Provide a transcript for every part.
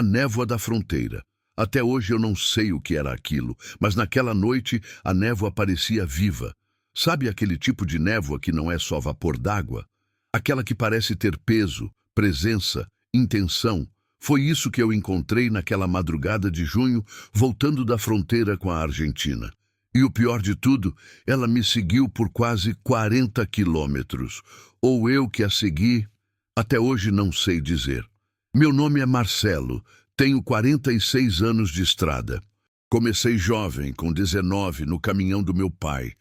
névoa da fronteira. Até hoje eu não sei o que era aquilo, mas naquela noite a névoa parecia viva. Sabe aquele tipo de névoa que não é só vapor d'água? Aquela que parece ter peso, presença, intenção. Foi isso que eu encontrei naquela madrugada de junho, voltando da fronteira com a Argentina. E o pior de tudo, ela me seguiu por quase 40 quilômetros. Ou eu que a segui, até hoje não sei dizer. Meu nome é Marcelo, tenho 46 anos de estrada. Comecei jovem, com 19, no caminhão do meu pai.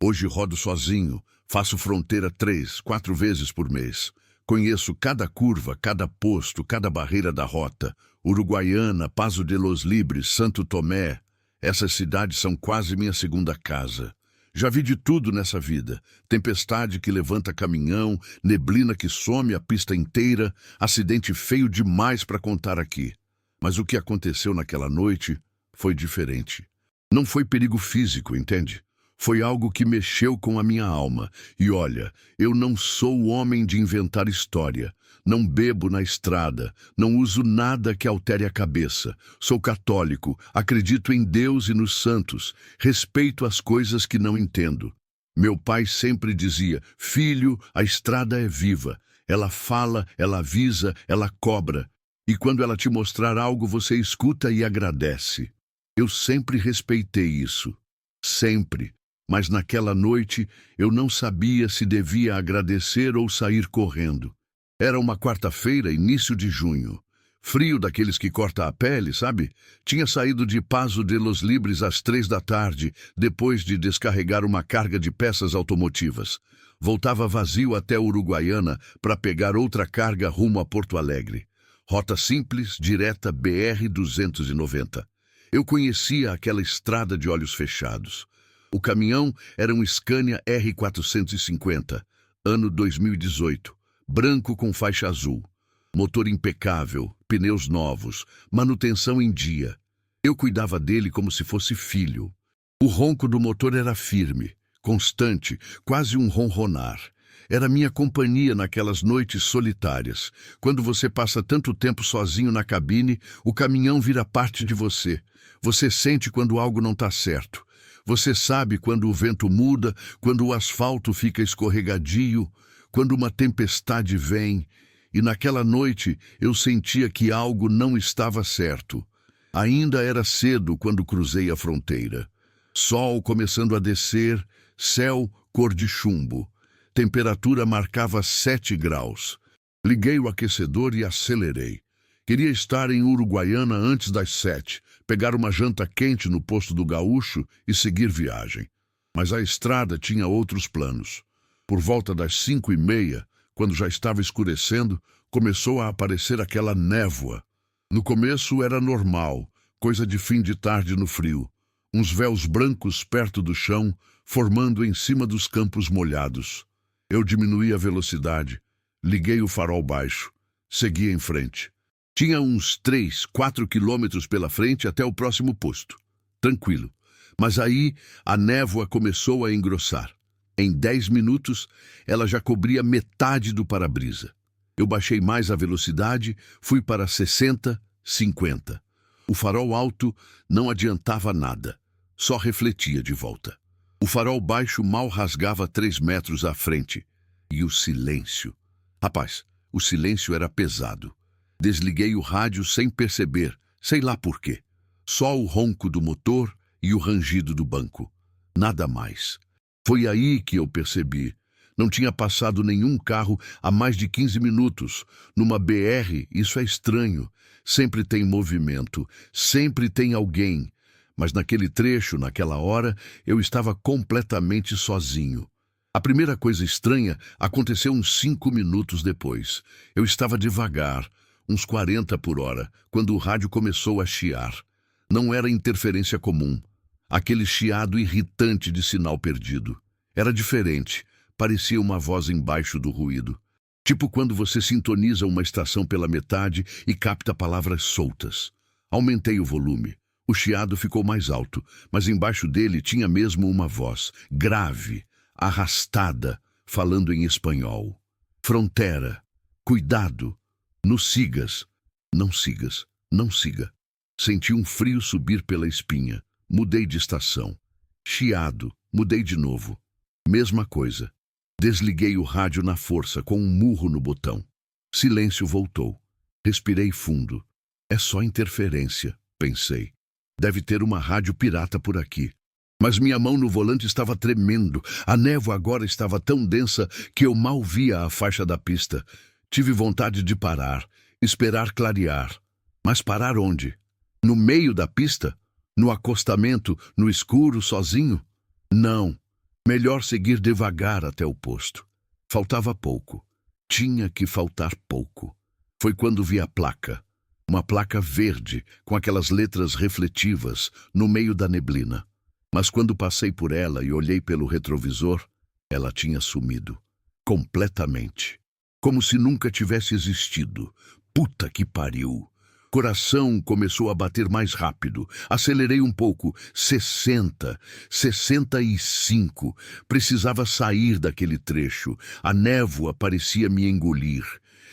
Hoje rodo sozinho, faço fronteira 3, 4 vezes por mês. Conheço cada curva, cada posto, cada barreira da rota. Uruguaiana, Paso de los Libres, Santo Tomé. Essas cidades são quase minha segunda casa. Já vi de tudo nessa vida. Tempestade que levanta caminhão, neblina que some a pista inteira, acidente feio demais para contar aqui. Mas o que aconteceu naquela noite foi diferente. Não foi perigo físico, entende? Foi algo que mexeu com a minha alma. E olha, eu não sou o homem de inventar história. Não bebo na estrada, não uso nada que altere a cabeça. Sou católico, acredito em Deus e nos santos, respeito as coisas que não entendo. Meu pai sempre dizia, filho, a estrada é viva. Ela fala, ela avisa, ela cobra. E quando ela te mostrar algo, você escuta e agradece. Eu sempre respeitei isso. Sempre. Mas naquela noite eu não sabia se devia agradecer ou sair correndo. Era uma quarta-feira, início de junho. Frio daqueles que corta a pele, sabe? Tinha saído de Paso de los Libres às 3 da tarde, depois de descarregar uma carga de peças automotivas. Voltava vazio até Uruguaiana para pegar outra carga rumo a Porto Alegre. Rota simples, direta BR-290. Eu conhecia aquela estrada de olhos fechados. O caminhão era um Scania R450, ano 2018, branco com faixa azul. Motor impecável, pneus novos, manutenção em dia. Eu cuidava dele como se fosse filho. O ronco do motor era firme, constante, quase um ronronar. Era minha companhia naquelas noites solitárias. Quando você passa tanto tempo sozinho na cabine, o caminhão vira parte de você. Você sente quando algo não está certo. Você sabe quando o vento muda, quando o asfalto fica escorregadio, quando uma tempestade vem. E naquela noite eu sentia que algo não estava certo. Ainda era cedo quando cruzei a fronteira. Sol começando a descer, céu cor de chumbo. Temperatura marcava 7 graus. Liguei o aquecedor e acelerei. Queria estar em Uruguaiana antes das 7, pegar uma janta quente no posto do Gaúcho e seguir viagem. Mas a estrada tinha outros planos. Por volta das 5:30, quando já estava escurecendo, começou a aparecer aquela névoa. No começo era normal, coisa de fim de tarde no frio. Uns véus brancos perto do chão, formando em cima dos campos molhados. Eu diminuí a velocidade, liguei o farol baixo, segui em frente. Tinha uns 3, 4 quilômetros pela frente até o próximo posto. Tranquilo. Mas aí a névoa começou a engrossar. Em 10 minutos, ela já cobria metade do para-brisa. Eu baixei mais a velocidade, fui para 60, 50. O farol alto não adiantava nada, só refletia de volta. O farol baixo mal rasgava 3 metros à frente. E o silêncio. Rapaz, o silêncio era pesado. Desliguei o rádio sem perceber, sei lá por quê. Só o ronco do motor e o rangido do banco. Nada mais. Foi aí que eu percebi. Não tinha passado nenhum carro há mais de 15 minutos. Numa BR, isso é estranho. Sempre tem movimento, sempre tem alguém. Mas naquele trecho, naquela hora, eu estava completamente sozinho. A primeira coisa estranha aconteceu uns 5 minutos depois. Eu estava devagar, uns 40 por hora, quando o rádio começou a chiar. Não era interferência comum. Aquele chiado irritante de sinal perdido. Era diferente. Parecia uma voz embaixo do ruído. Tipo quando você sintoniza uma estação pela metade e capta palavras soltas. Aumentei o volume. O chiado ficou mais alto, mas embaixo dele tinha mesmo uma voz, grave, arrastada, falando em espanhol. Fronteira. Cuidado. Nos sigas. Não sigas. Não siga. Senti um frio subir pela espinha. Mudei de estação. Chiado, mudei de novo. Mesma coisa. Desliguei o rádio na força, com um murro no botão. Silêncio voltou. Respirei fundo. É só interferência, pensei. Deve ter uma rádio pirata por aqui. Mas minha mão no volante estava tremendo. A névoa agora estava tão densa que eu mal via a faixa da pista. Tive vontade de parar, esperar clarear. Mas parar onde? No meio da pista? No acostamento, no escuro, sozinho? Não. Melhor seguir devagar até o posto. Faltava pouco. Tinha que faltar pouco. Foi quando vi a placa. Uma placa verde, com aquelas letras refletivas, no meio da neblina. Mas quando passei por ela e olhei pelo retrovisor, ela tinha sumido. Completamente. Como se nunca tivesse existido. Puta que pariu! Coração começou a bater mais rápido. Acelerei um pouco. 60, 65. Precisava sair daquele trecho. A névoa parecia me engolir.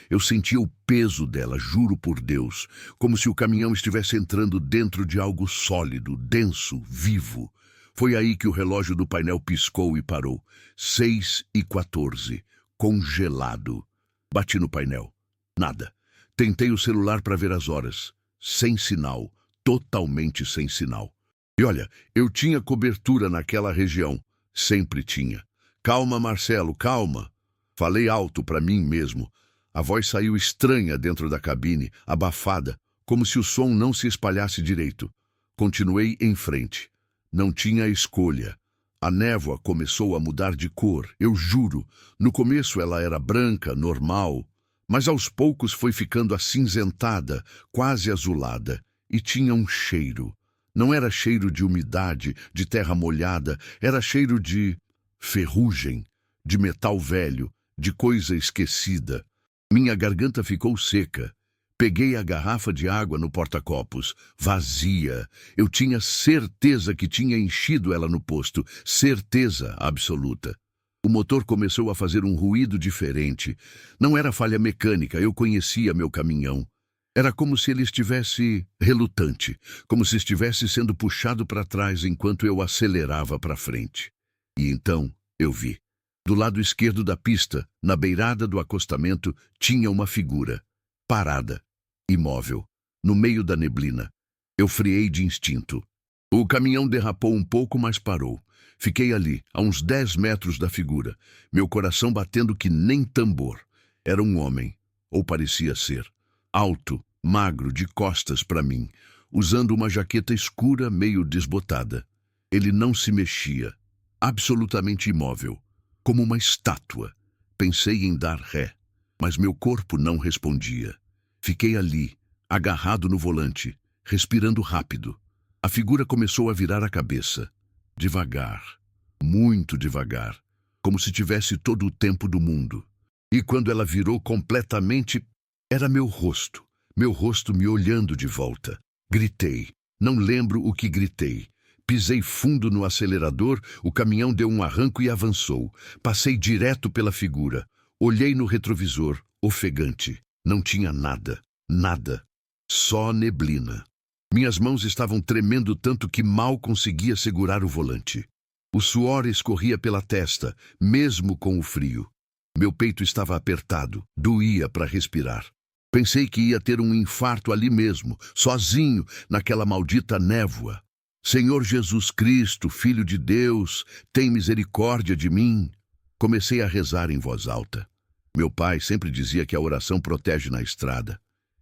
Eu sentia o peso dela, juro por Deus, como se o caminhão estivesse entrando dentro de algo sólido, denso, vivo. Foi aí que o relógio do painel piscou e parou. 6h14. Congelado. Bati no painel. Nada. Tentei o celular para ver as horas. Sem sinal. Totalmente sem sinal. E olha, eu tinha cobertura naquela região. Sempre tinha. Calma, Marcelo, calma. Falei alto para mim mesmo. A voz saiu estranha dentro da cabine, abafada, como se o som não se espalhasse direito. Continuei em frente. Não tinha escolha. A névoa começou a mudar de cor, eu juro. No começo ela era branca, normal, mas aos poucos foi ficando acinzentada, quase azulada, e tinha um cheiro. Não era cheiro de umidade, de terra molhada, era cheiro de ferrugem, de metal velho, de coisa esquecida. Minha garganta ficou seca. Peguei a garrafa de água no porta-copos, vazia. Eu tinha certeza que tinha enchido ela no posto, certeza absoluta. O motor começou a fazer um ruído diferente. Não era falha mecânica, eu conhecia meu caminhão. Era como se ele estivesse relutante, como se estivesse sendo puxado para trás enquanto eu acelerava para frente. E então eu vi. Do lado esquerdo da pista, na beirada do acostamento, tinha uma figura, parada. Imóvel, no meio da neblina. Eu friei de instinto. O caminhão derrapou um pouco, mas parou. Fiquei ali, a uns 10 metros da figura, meu coração batendo que nem tambor. Era um homem, ou parecia ser. Alto, magro, de costas para mim, usando uma jaqueta escura meio desbotada. Ele não se mexia, absolutamente imóvel, como uma estátua. Pensei em dar ré, mas meu corpo não respondia. Fiquei ali, agarrado no volante, respirando rápido. A figura começou a virar a cabeça. Devagar, muito devagar, como se tivesse todo o tempo do mundo. E quando ela virou completamente, era meu rosto me olhando de volta. Gritei. Não lembro o que gritei. Pisei fundo no acelerador, o caminhão deu um arranco e avançou. Passei direto pela figura. Olhei no retrovisor, ofegante. Não tinha nada, nada. Só neblina. Minhas mãos estavam tremendo tanto que mal conseguia segurar o volante. O suor escorria pela testa, mesmo com o frio. Meu peito estava apertado, doía para respirar. Pensei que ia ter um infarto ali mesmo, sozinho, naquela maldita névoa. Senhor Jesus Cristo, Filho de Deus, tem misericórdia de mim. Comecei a rezar em voz alta. Meu pai sempre dizia que a oração protege na estrada.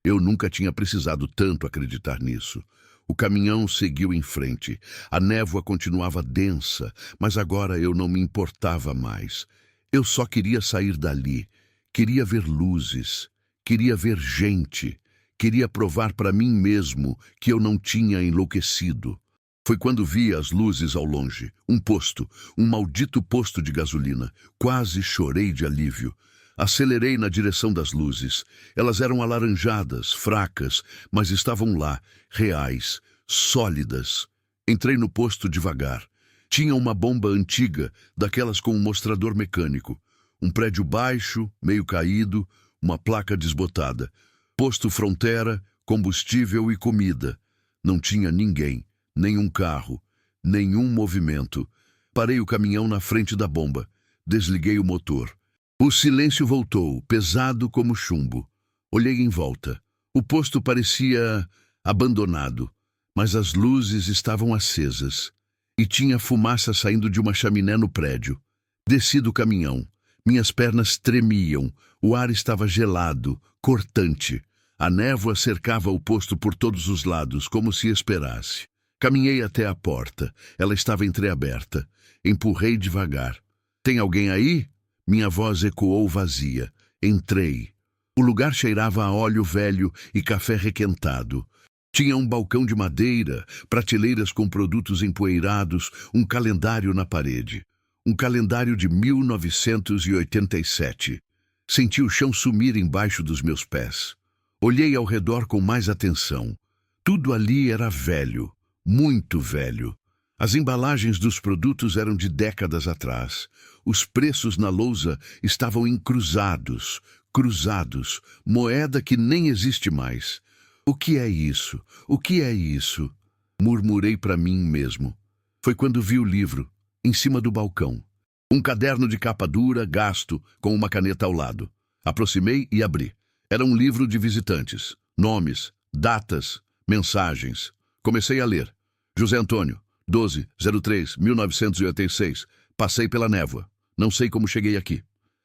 Eu nunca tinha precisado tanto acreditar nisso. O caminhão seguiu em frente. A névoa continuava densa, mas agora eu não me importava mais. Eu só queria sair dali. Queria ver luzes. Queria ver gente. Queria provar para mim mesmo que eu não tinha enlouquecido. Foi quando vi as luzes ao longe. Um posto, um maldito posto de gasolina. Quase chorei de alívio. Acelerei na direção das luzes. Elas eram alaranjadas, fracas, mas estavam lá, reais, sólidas. Entrei no posto devagar. Tinha uma bomba antiga, daquelas com um mostrador mecânico. Um prédio baixo, meio caído, uma placa desbotada. Posto Frontera, combustível e comida. Não tinha ninguém, nenhum carro, nenhum movimento. Parei o caminhão na frente da bomba. Desliguei o motor. O silêncio voltou, pesado como chumbo. Olhei em volta. O posto parecia abandonado, mas as luzes estavam acesas. E tinha fumaça saindo de uma chaminé no prédio. Desci do caminhão. Minhas pernas tremiam. O ar estava gelado, cortante. A névoa cercava o posto por todos os lados, como se esperasse. Caminhei até a porta. Ela estava entreaberta. Empurrei devagar. "Tem alguém aí?" Minha voz ecoou vazia. Entrei. O lugar cheirava a óleo velho e café requentado. Tinha um balcão de madeira, prateleiras com produtos empoeirados, um calendário na parede. Um calendário de 1987. Senti o chão sumir embaixo dos meus pés. Olhei ao redor com mais atenção. Tudo ali era velho, muito velho. As embalagens dos produtos eram de décadas atrás. Os preços na lousa estavam encruzados, cruzados, moeda que nem existe mais. "O que é isso? O que é isso?" Murmurei para mim mesmo. Foi quando vi o livro, em cima do balcão. Um caderno de capa dura, gasto, com uma caneta ao lado. Aproximei e abri. Era um livro de visitantes. Nomes, datas, mensagens. Comecei a ler. José Antônio, 12/03/1986. Passei pela névoa. Não sei como cheguei aqui.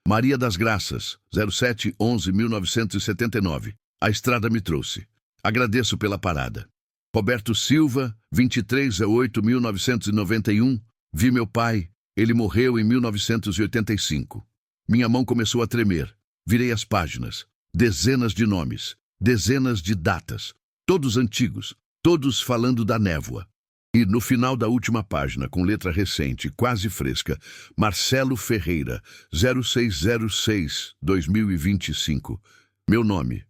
Maria das Graças, 07/11/1979. A estrada me trouxe. Agradeço pela parada. Roberto Silva, 23/08/1991. Vi meu pai. Ele morreu em 1985. Minha mão começou a tremer. Virei as páginas. Dezenas de nomes. Dezenas de datas. Todos antigos. Todos falando da névoa. E no final da última página, com letra recente, quase fresca, Marcelo Ferreira, 0606/2025. Meu nome.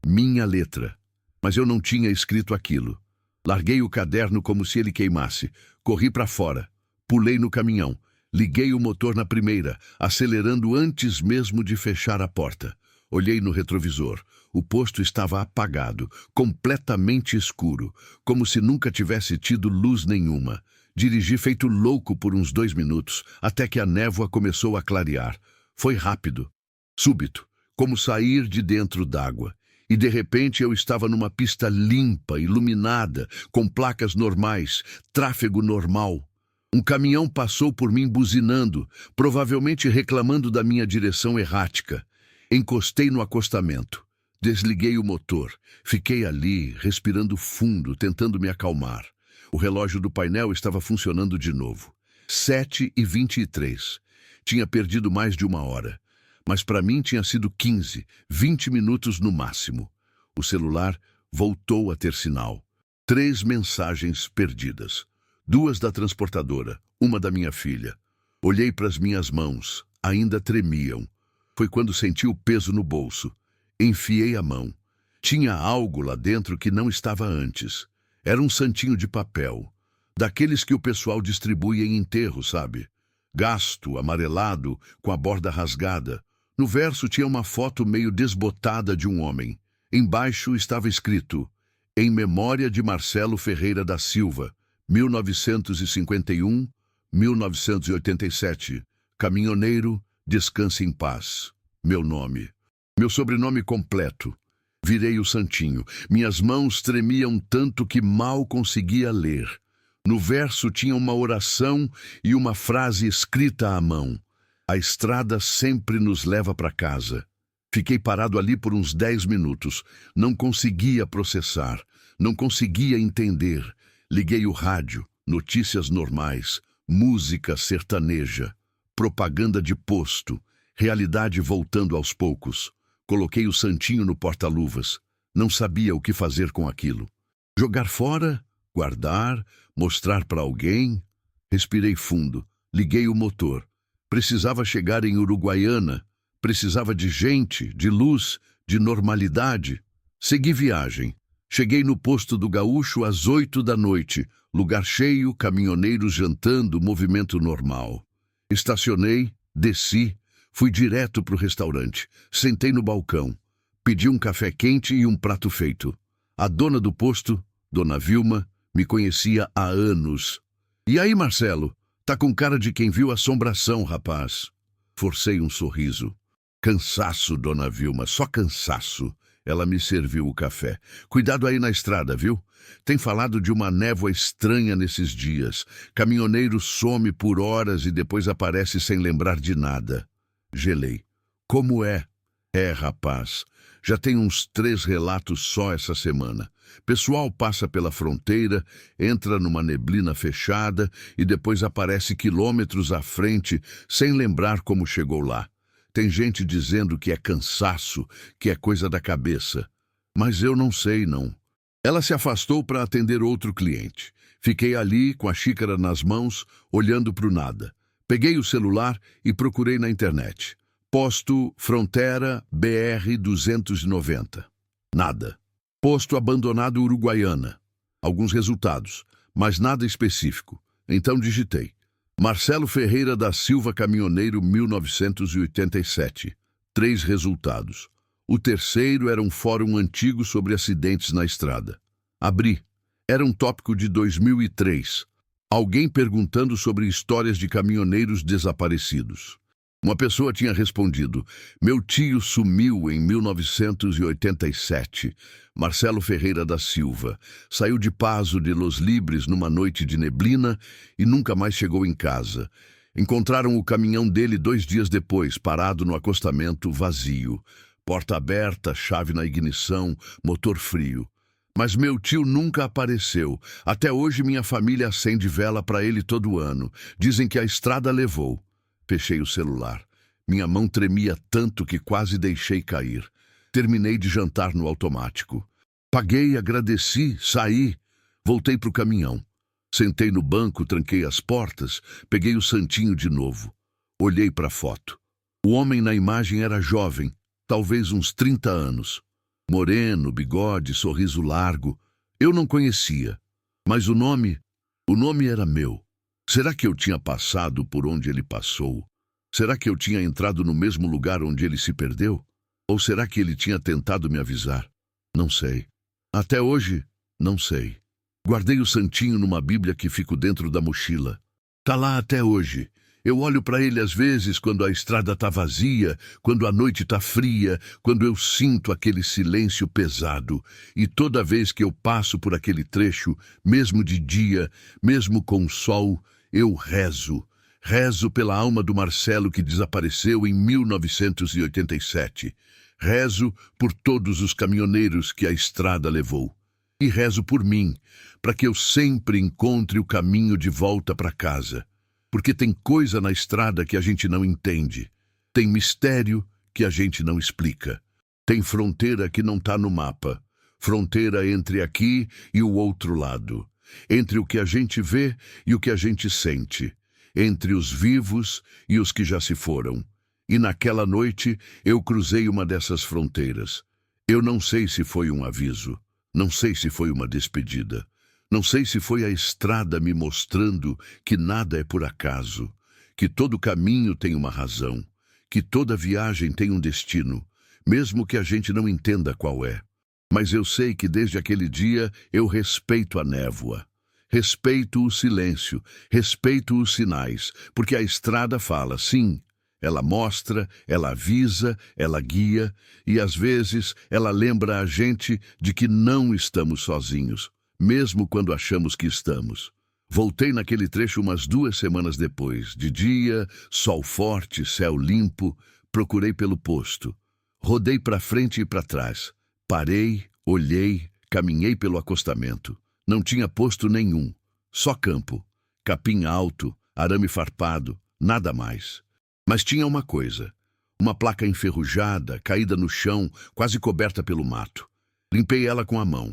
Minha letra. Mas eu não tinha escrito aquilo. Larguei o caderno como se ele queimasse. Corri para fora. Pulei no caminhão. Liguei o motor na primeira, acelerando antes mesmo de fechar a porta. Olhei no retrovisor. O posto estava apagado, completamente escuro, como se nunca tivesse tido luz nenhuma. Dirigi feito louco por uns 2 minutos, até que a névoa começou a clarear. Foi rápido, súbito, como sair de dentro d'água. E de repente eu estava numa pista limpa, iluminada, com placas normais, tráfego normal. Um caminhão passou por mim buzinando, provavelmente reclamando da minha direção errática. Encostei no acostamento. Desliguei o motor. Fiquei ali, respirando fundo, tentando me acalmar. O relógio do painel estava funcionando de novo. 7h23. Tinha perdido mais de 1 hora. Mas para mim tinha sido 15, 20 minutos no máximo. O celular voltou a ter sinal. 3 mensagens perdidas. 2 da transportadora, 1 da minha filha. Olhei para as minhas mãos, ainda tremiam. Foi quando senti o peso no bolso. Enfiei a mão. Tinha algo lá dentro que não estava antes. Era um santinho de papel. Daqueles que o pessoal distribui em enterro, sabe? Gasto, amarelado, com a borda rasgada. No verso tinha uma foto meio desbotada de um homem. Embaixo estava escrito: "Em memória de Marcelo Ferreira da Silva, 1951-1987. Caminhoneiro, descanse em paz. Meu nome." Meu sobrenome completo. Virei o santinho. Minhas mãos tremiam tanto que mal conseguia ler. No verso tinha uma oração e uma frase escrita à mão. "A estrada sempre nos leva para casa." Fiquei parado ali por uns 10 minutos. Não conseguia processar. Não conseguia entender. Liguei o rádio. Notícias normais. Música sertaneja. Propaganda de posto. Realidade voltando aos poucos. Coloquei o santinho no porta-luvas. Não sabia o que fazer com aquilo. Jogar fora? Guardar? Mostrar para alguém? Respirei fundo. Liguei o motor. Precisava chegar em Uruguaiana. Precisava de gente, de luz, de normalidade. Segui viagem. Cheguei no posto do Gaúcho às 8 da noite. Lugar cheio, caminhoneiros jantando, movimento normal. Estacionei, desci. Fui direto para o restaurante. Sentei no balcão. Pedi um café quente e um prato feito. A dona do posto, Dona Vilma, me conhecia há anos. E aí, Marcelo? Tá com cara de quem viu assombração, rapaz. Forcei um sorriso. Cansaço, Dona Vilma, só cansaço. Ela me serviu o café. Cuidado aí na estrada, viu? Tem falado de uma névoa estranha nesses dias. Caminhoneiro some por horas e depois aparece sem lembrar de nada. Gelei. Como é? É, rapaz. Já tem uns 3 relatos só essa semana. Pessoal passa pela fronteira, entra numa neblina fechada e depois aparece quilômetros à frente sem lembrar como chegou lá. Tem gente dizendo que é cansaço, que é coisa da cabeça. Mas eu não sei, não. Ela se afastou para atender outro cliente. Fiquei ali, com a xícara nas mãos, olhando para o nada. Peguei o celular e procurei na internet. Posto Fronteira BR-290. Nada. Posto abandonado Uruguaiana. Alguns resultados, mas nada específico. Então digitei. Marcelo Ferreira da Silva Caminhoneiro 1987. 3 resultados. O terceiro era um fórum antigo sobre acidentes na estrada. Abri. Era um tópico de 2003. Alguém perguntando sobre histórias de caminhoneiros desaparecidos. Uma pessoa tinha respondido: meu tio sumiu em 1987. Marcelo Ferreira da Silva. Saiu de Paso de Los Libres numa noite de neblina e nunca mais chegou em casa. Encontraram o caminhão dele 2 dias depois, parado no acostamento, vazio. Porta aberta, chave na ignição, motor frio. Mas meu tio nunca apareceu. Até hoje minha família acende vela para ele todo ano. Dizem que a estrada levou. Fechei o celular. Minha mão tremia tanto que quase deixei cair. Terminei de jantar no automático. Paguei, agradeci, saí. Voltei para o caminhão. Sentei no banco, tranquei as portas, peguei o santinho de novo. Olhei para a foto. O homem na imagem era jovem, talvez uns 30 anos. Moreno, bigode, sorriso largo. Eu não conhecia. Mas o nome era meu. Será que eu tinha passado por onde ele passou? Será que eu tinha entrado no mesmo lugar onde ele se perdeu? Ou será que ele tinha tentado me avisar? Não sei. Até hoje, não sei. Guardei o santinho numa Bíblia que fico dentro da mochila. Tá lá até hoje. Eu olho para ele às vezes quando a estrada tá vazia, quando a noite tá fria, quando eu sinto aquele silêncio pesado. E toda vez que eu passo por aquele trecho, mesmo de dia, mesmo com o sol, eu rezo. Rezo pela alma do Marcelo que desapareceu em 1987. Rezo por todos os caminhoneiros que a estrada levou. E rezo por mim, para que eu sempre encontre o caminho de volta para casa. Porque tem coisa na estrada que a gente não entende. Tem mistério que a gente não explica. Tem fronteira que não está no mapa. Fronteira entre aqui e o outro lado. Entre o que a gente vê e o que a gente sente. Entre os vivos e os que já se foram. E naquela noite eu cruzei uma dessas fronteiras. Eu não sei se foi um aviso. Não sei se foi uma despedida. Não sei se foi a estrada me mostrando que nada é por acaso, que todo caminho tem uma razão, que toda viagem tem um destino, mesmo que a gente não entenda qual é. Mas eu sei que desde aquele dia eu respeito a névoa, respeito o silêncio, respeito os sinais, porque a estrada fala, sim, ela mostra, ela avisa, ela guia, e às vezes ela lembra a gente de que não estamos sozinhos. Mesmo quando achamos que estamos. Voltei naquele trecho umas 2 semanas depois. De dia, sol forte, céu limpo. Procurei pelo posto. Rodei para frente e para trás. Parei, olhei, caminhei pelo acostamento. Não tinha posto nenhum. Só campo. Capim alto, arame farpado, nada mais. Mas tinha uma coisa. Uma placa enferrujada, caída no chão, quase coberta pelo mato. Limpei ela com a mão.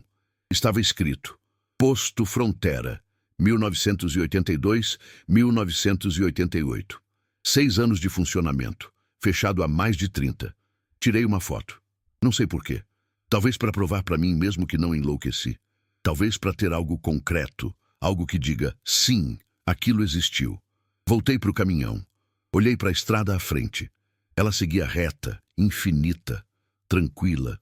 Estava escrito, Posto Fronteira, 1982-1988. 6 anos de funcionamento, fechado há mais de 30. Tirei uma foto. Não sei por quê. Talvez para provar para mim mesmo que não enlouqueci. Talvez para ter algo concreto, algo que diga, sim, aquilo existiu. Voltei para o caminhão. Olhei para a estrada à frente. Ela seguia reta, infinita, tranquila.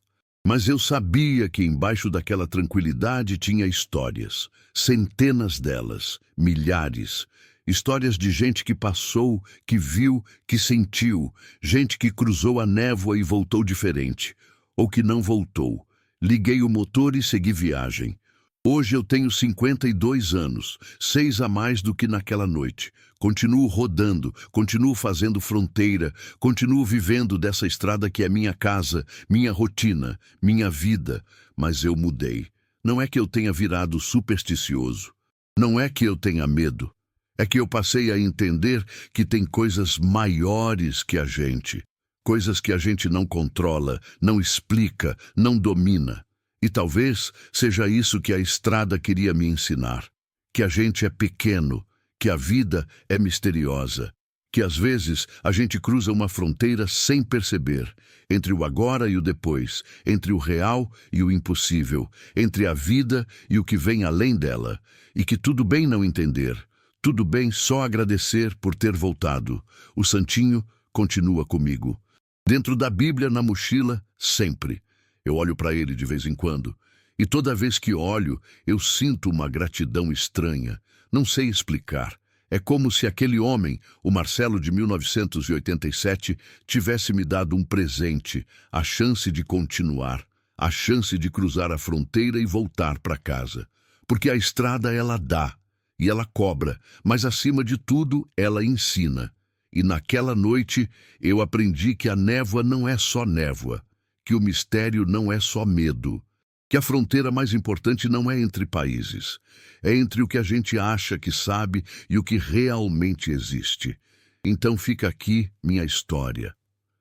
Mas eu sabia que embaixo daquela tranquilidade tinha histórias, centenas delas, milhares. Histórias de gente que passou, que viu, que sentiu, gente que cruzou a névoa e voltou diferente, ou que não voltou. Liguei o motor e segui viagem. Hoje eu tenho 52 anos, 6 a mais do que naquela noite. Continuo rodando, continuo fazendo fronteira, continuo vivendo dessa estrada que é minha casa, minha rotina, minha vida. Mas eu mudei. Não é que eu tenha virado supersticioso. Não é que eu tenha medo. É que eu passei a entender que tem coisas maiores que a gente. Coisas que a gente não controla, não explica, não domina. E talvez seja isso que a estrada queria me ensinar. Que a gente é pequeno, que a vida é misteriosa. Que às vezes a gente cruza uma fronteira sem perceber, entre o agora e o depois, entre o real e o impossível, entre a vida e o que vem além dela. E que tudo bem não entender. Tudo bem só agradecer por ter voltado. O Santinho continua comigo. Dentro da Bíblia, na mochila, sempre. Eu olho para ele de vez em quando. E toda vez que olho, eu sinto uma gratidão estranha. Não sei explicar. É como se aquele homem, o Marcelo de 1987, tivesse me dado um presente, a chance de continuar, a chance de cruzar a fronteira e voltar para casa. Porque a estrada ela dá. E ela cobra, mas acima de tudo, ela ensina. E naquela noite, eu aprendi que a névoa não é só névoa, que o mistério não é só medo, que a fronteira mais importante não é entre países, é entre o que a gente acha que sabe e o que realmente existe. Então fica aqui minha história,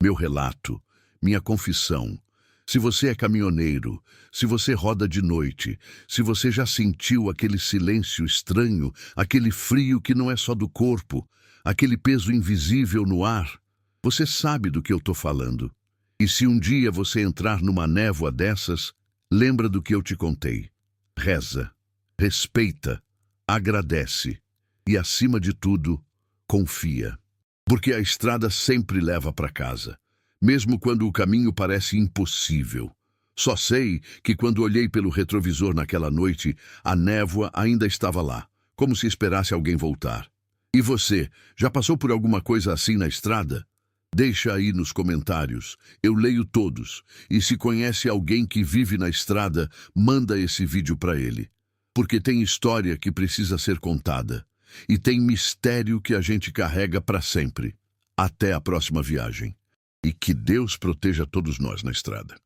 meu relato, minha confissão. Se você é caminhoneiro, se você roda de noite, se você já sentiu aquele silêncio estranho, aquele frio que não é só do corpo, aquele peso invisível no ar, você sabe do que eu estou falando. E se um dia você entrar numa névoa dessas, lembra do que eu te contei. Reza, respeita, agradece e, acima de tudo, confia. Porque a estrada sempre leva para casa. Mesmo quando o caminho parece impossível. Só sei que quando olhei pelo retrovisor naquela noite, a névoa ainda estava lá, como se esperasse alguém voltar. E você, já passou por alguma coisa assim na estrada? Deixa aí nos comentários, eu leio todos. E se conhece alguém que vive na estrada, manda esse vídeo para ele. Porque tem história que precisa ser contada. E tem mistério que a gente carrega para sempre. Até a próxima viagem. E que Deus proteja todos nós na estrada.